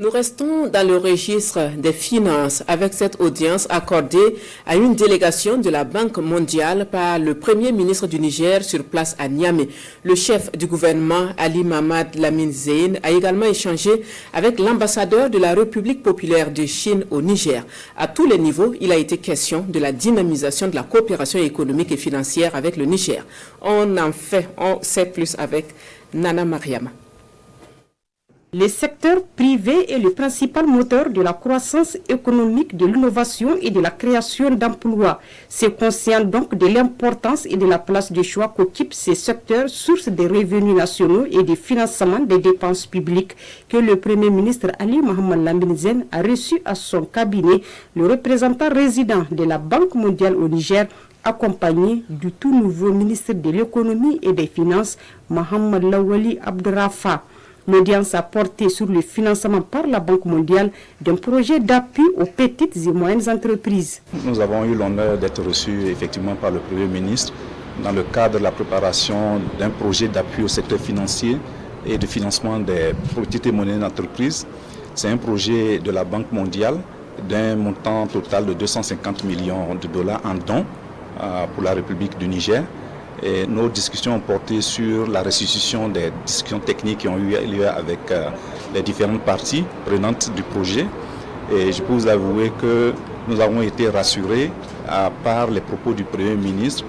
Nous restons dans le registre des finances avec cette audience accordée à une délégation de la Banque mondiale par le Premier ministre du Niger sur place à Niamey. Le chef du gouvernement, Ali Mamad Lamine Zein, a également échangé avec l'ambassadeur de la République populaire de Chine au Niger. À tous les niveaux, il a été question de la dynamisation de la coopération économique et financière avec le Niger. On sait plus avec Nana Mariama. Le secteur privé est le principal moteur de la croissance économique, de l'innovation et de la création d'emplois. C'est conscient donc de l'importance et de la place de choix qu'occupe ces secteurs, source des revenus nationaux et de financement des dépenses publiques, que le Premier ministre Ali Mohamed Lamine Zein a reçu à son cabinet le représentant résident de la Banque mondiale au Niger, accompagné du tout nouveau ministre de l'économie et des finances, Mohamed Lawali Abdrafa. L'audience a porté sur le financement par la Banque mondiale d'un projet d'appui aux petites et moyennes entreprises. Nous avons eu l'honneur d'être reçus effectivement par le Premier ministre dans le cadre de la préparation d'un projet d'appui au secteur financier et de financement des petites et moyennes entreprises. C'est un projet de la Banque mondiale d'un montant total de 250 millions de dollars en dons pour la République du Niger. Et nos discussions ont porté sur la restitution des discussions techniques qui ont eu lieu avec les différentes parties prenantes du projet. Et je peux vous avouer que nous avons été rassurés par les propos du Premier ministre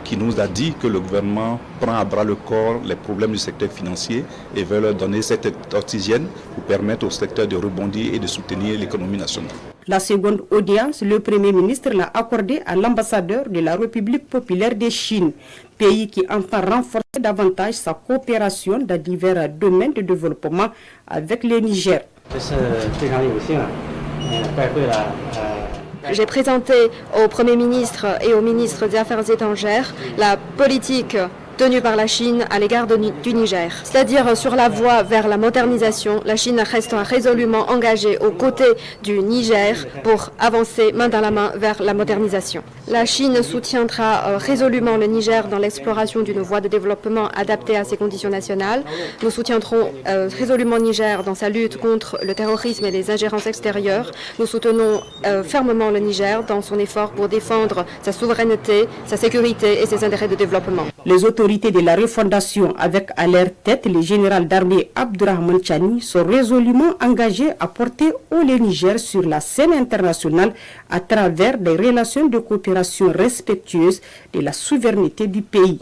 qui nous a dit que le gouvernement prend à bras le corps les problèmes du secteur financier et veut leur donner cette oxygène pour permettre au secteur de rebondir et de soutenir l'économie nationale. La seconde audience, le Premier ministre l'a accordée à l'ambassadeur de la République populaire de Chine, pays qui entend renforcer davantage sa coopération dans divers domaines de développement avec le Niger. J'ai présenté au Premier ministre et au ministre des Affaires étrangères la politique tenue par la Chine à l'égard du Niger. C'est-à-dire sur la voie vers la modernisation, la Chine restera résolument engagée aux côtés du Niger pour avancer main dans la main vers la modernisation. La Chine soutiendra résolument le Niger dans l'exploration d'une voie de développement adaptée à ses conditions nationales. Nous soutiendrons résolument le Niger dans sa lutte contre le terrorisme et les ingérences extérieures. Nous soutenons fermement le Niger dans son effort pour défendre sa souveraineté, sa sécurité et ses intérêts de développement. Les autorités de la refondation, avec à leur tête le général d'armée Abdourahmane Tchani, sont résolument engagés à porter haut le Niger sur la scène internationale à travers des relations de coopération respectueuses de la souveraineté du pays.